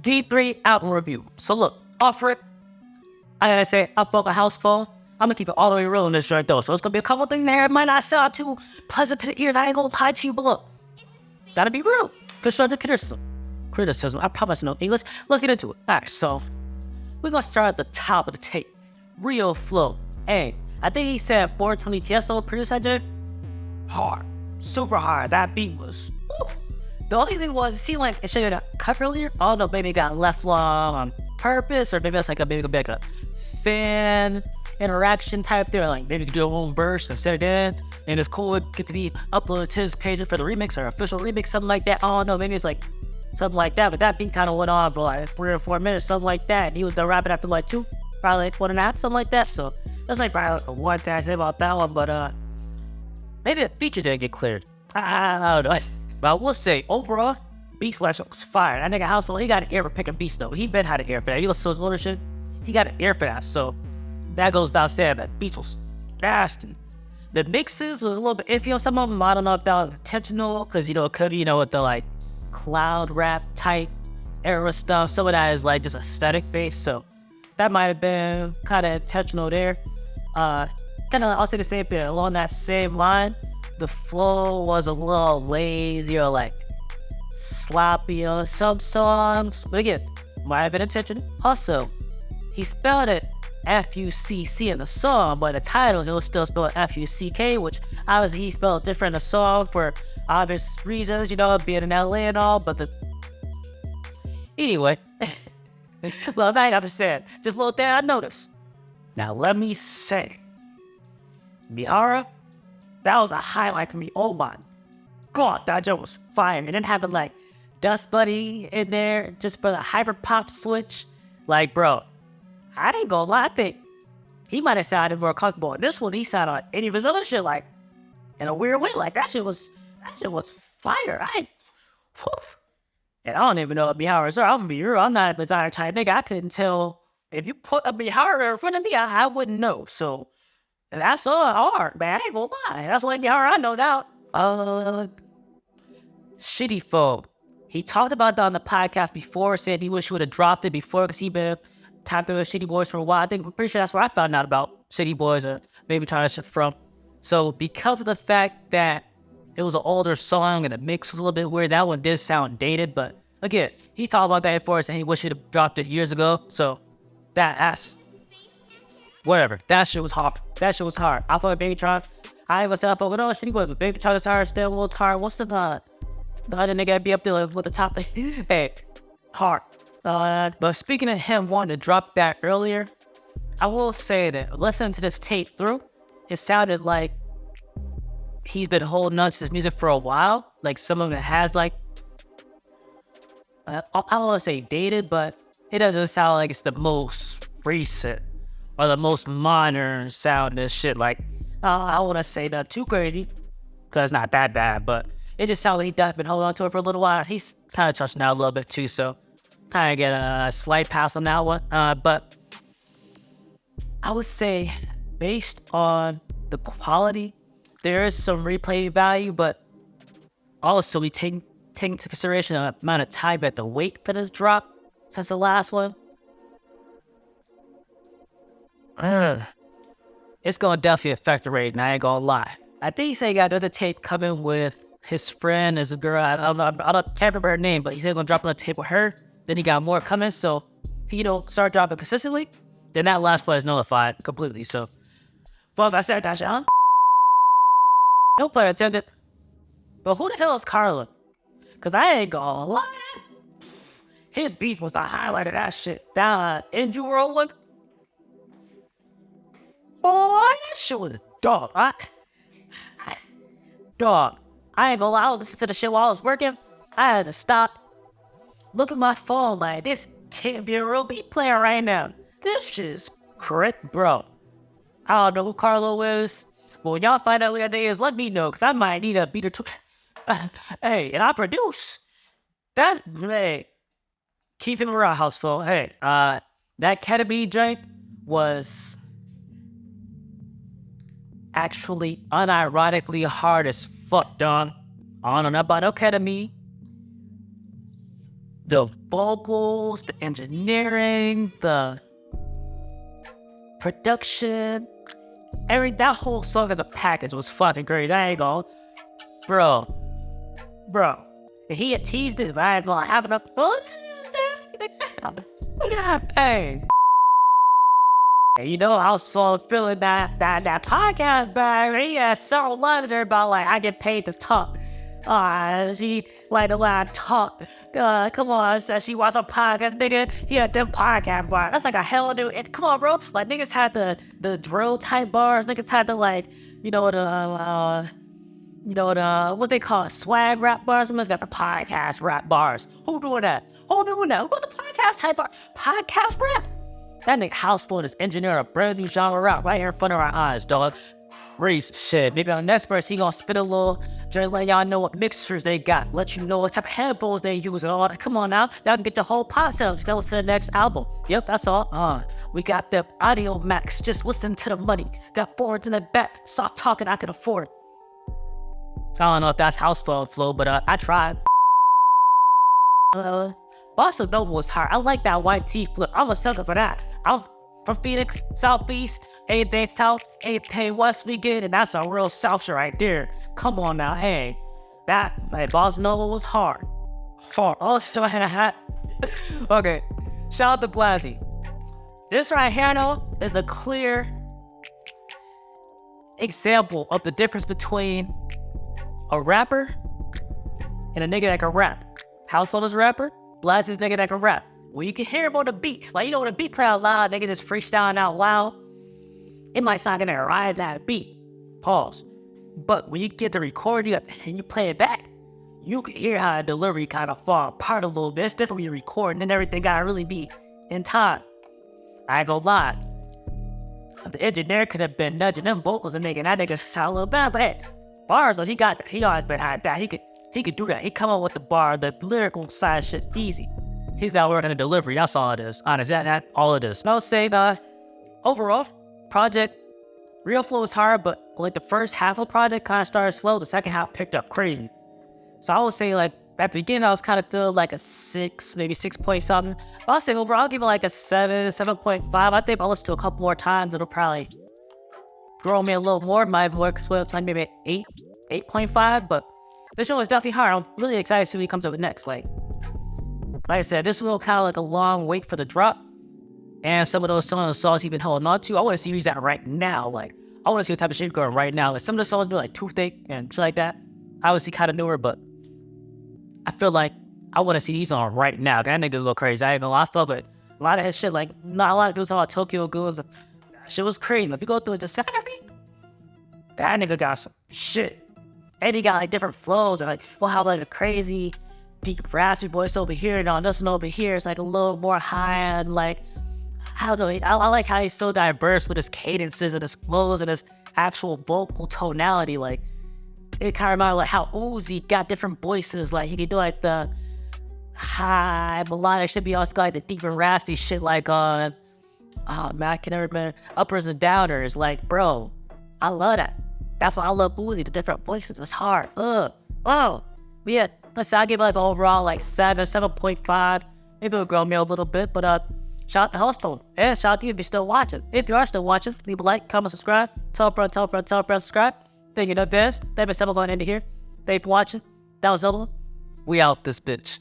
V3 album review. So look, off rip, I gotta say, I fuck a Housephone. I'm gonna keep it all the way real in this joint though. So it's gonna be a couple things there. It might not sound too pleasant to the ear. And I ain't gonna lie to you, but look, gotta be real. Constructive criticism. I promise no English. Let's get into it. Alright, so we're gonna start at the top of the tape. Real flow. Hey, I think he said 420 Tiesto produced that joint. Hard. Super hard. That beat was. Oof. The only thing was, it seemed like it should have cut earlier. I don't know, maybe it got left long on purpose, or maybe that's like maybe like a fan interaction type thing. Like maybe you could do a own burst instead of that. And it's cool, it get to be uploaded to his page for the remix or official remix, something like that. I don't know, maybe it's like something like that. But that beat kind of went on for like 3 or 4 minutes, something like that. And he was done rapping after like 2, probably like 1.5, something like that. So that's like probably like one thing I say about that one. But maybe the feature didn't get cleared. I don't know. But I will say, overall, beat selection was fire. That nigga Housephone, he got an ear for picking beats though. He been had an ear for that. You listen to his older shit, he got an ear for that. So that goes without saying. That beats was nasty. The mixes was a little bit iffy on some of them. I don't know if that was intentional, because it could be, with the like cloud rap type era stuff. Some of that is like just aesthetic based. So that might have been kind of intentional there. Kind of, I'll say the same thing along that same line. The flow was a little lazy or like sloppy on some songs, but again, might have been intentional. Also, he spelled it F-U-C-C in the song, but the title he'll still spell it F-U-C-K, which obviously he spelled different in the song for obvious reasons, being in LA and all. But anyway, well, I understand. Just a little thing I noticed. Now let me say, Mihara, that was a highlight for me. Oh my god, that joke was fire. And then having like Dust Buddy in there just for the hyper pop switch. Like, bro, I ain't gonna lie, I think he might have sounded more comfortable in this one. He sounded on any of his other shit, like in a weird way. Like that shit was fire. And I don't even know what Mihara is. I'm gonna be real. I'm not a designer type nigga. I couldn't tell if you put a Mihara in front of me. I wouldn't know. So that's all hard, man. I ain't gonna lie. That's what I know now. Shitty Phone. He talked about that on the podcast before, said he wish he would have dropped it before because he been tapped through Shitty Boys for a while. I'm pretty sure that's where I found out about Shitty Boys or maybe trying to shit from. So because of the fact that it was an older song and the mix was a little bit weird, that one did sound dated. But again, he talked about that before and he wished he'd have dropped it years ago. So that's whatever. That shit was hard. I thought Baby Tron. I ain't gonna say I thought, Shitty Boy, but Baby Tron is hard, still a little hard. What's the other nigga be up there with the top thing? Hey, hard. But speaking of him wanting to drop that earlier, I will say that listening to this tape through, it sounded like he's been holding on to this music for a while. Like some of it has like, I don't want to say dated, but it doesn't sound like it's the most recent or the most modern sound and shit. Like, I don't want to say not too crazy, because it's not that bad, but it just sounds like he's definitely been holding on to it for a little while. He's kind of touching out a little bit too, so kind of get a slight pass on that one. But I would say, based on the quality, there is some replay value, but also we take into consideration the amount of time that the wait for this drop since the last one. It's gonna definitely affect the rating, I ain't gonna lie. I think he said he got another tape coming with his friend as a girl. I can't remember her name, but he said he's gonna drop on a tape with her. Then he got more coming, so he start dropping consistently. Then that last play is nullified completely. So, fuck, I said that shit, huh? No player attended. But who the hell is Carla? Cause I ain't gonna lie. His beef was the highlight of that shit. That NG World one. Boy, that shit was dog. Dog. I ain't gonna lie, I was listening to the shit while I was working. I had to stop. Look at my phone, like, this can't be a real beat player right now. This shit is correct, bro. I don't know who Carlo is, but when y'all find out who that is, let me know, because I might need a beat or two. Hey, and I produce. Hey, keep him around, Housephone. Hey, that ketamine joint was actually unironically hard as fuck, dog. I don't know about no ketamine. the vocals, the engineering, the production, that whole song as a package was fucking great. I ain't gonna, bro. And he had teased it, but I ain't gonna have enough fun. Hey. You know how so feeling that podcast bag. He has several lines there about like I get paid to talk. She like the way I talk. Come on, says she watch a podcast, nigga. He had them podcast bars. That's like a hell new. Come on, bro. Like niggas had the drill type bars. Niggas had the like, what they call it, swag rap bars. Someone's got the podcast rap bars. Who doing that? Who doing that? Who got the podcast type bar? Podcast rap. That nigga Housephone is engineering a brand new genre rap right here in front of our eyes, dog. Crazy shit. Maybe on the next verse, he gonna spit a little, just let y'all know what mixers they got, let you know what type of headphones they use and all that. Come on now, y'all can get the whole podcast. That was to the next album. Yep, that's all. We got the audio max, just listen to the money. Got forwards in the back, stop talking, I can afford. I don't know if that's Housephone flow, but I tried. Bossa Nova was hard. I like that white tee flip. I'm a sucker for that. I'm from Phoenix, Southeast, anything South, anything West we get, and that's a real South shit right there. Come on now, hey. That, like, Bossa Nova was hard. Hard. Oh, still had a hat. Okay, shout out to Blasey. This right here, though, is a clear example of the difference between a rapper and a nigga that can rap. Housephone is a rapper, Blasey's nigga that can rap. When you can hear him on the beat, like, when the beat play out loud, nigga just freestyling out loud, it might sound gonna ride that beat. Pause. But when you get the recording and you play it back, you can hear how the delivery kind of fall apart a little bit. It's different when you're recording and everything gotta really be in time. I ain't gonna lie. The engineer could have been nudging them vocals and making that nigga sound a little bad, but hey, bars though, he always been had that. He could do that. He come up with the bar, the lyrical side shit easy. He's not working the delivery. That's all it is. Honest, that all it is. I would say overall, project real flow was hard, but like the first half of the project kind of started slow. The second half picked up crazy. So I would say like at the beginning I was kind of feeling like a 6, maybe 6 point something. But I'll say overall I'll give it like a 7, 7.5. I think I'll listen to it a couple more times. It'll probably grow me a little more. Might work like maybe 8, 8.5. But this show is definitely hard. I'm really excited to see what he comes up with next. Like I said, this will kind of like a long wait for the drop. And some of those songs he's been holding on to, I want to see who's at right now. Like, I want to see what type of shit he's going right now. Like, some of the songs be like Toothache and shit like that. Obviously kind of newer, but I feel like I want to see he's on right now. That nigga go crazy. I ain't gonna lie, I felt it. A lot of his shit, like, not a lot of dudes talking about Tokyo Goons. Shit was crazy. If you go through it just second, that nigga got some shit. And he got like different flows. And, like, we'll have like a crazy, deep, raspy voice over here, and on this one over here, it's like a little more high and like, I don't know, I like how he's so diverse with his cadences and his flows and his actual vocal tonality. Like, it kind of reminded me like how Uzi got different voices. Like, he could do like the high melodic shit, be also got like the deep and raspy shit like, oh man, I can never remember, uppers and downers. Like, bro, I love that. That's why I love Uzi, the different voices. It's hard. But yeah, let's say I give it like overall like 7, 7.5. Maybe it'll grow me a little bit, but shout out to Housephone. And shout out to you if you're still watching. If you are still watching, leave a like, comment, subscribe. Tell a friend, subscribe. Thank you in advance. Thank you for going into here. Thank you for watching. That was Zelda. We out this bitch.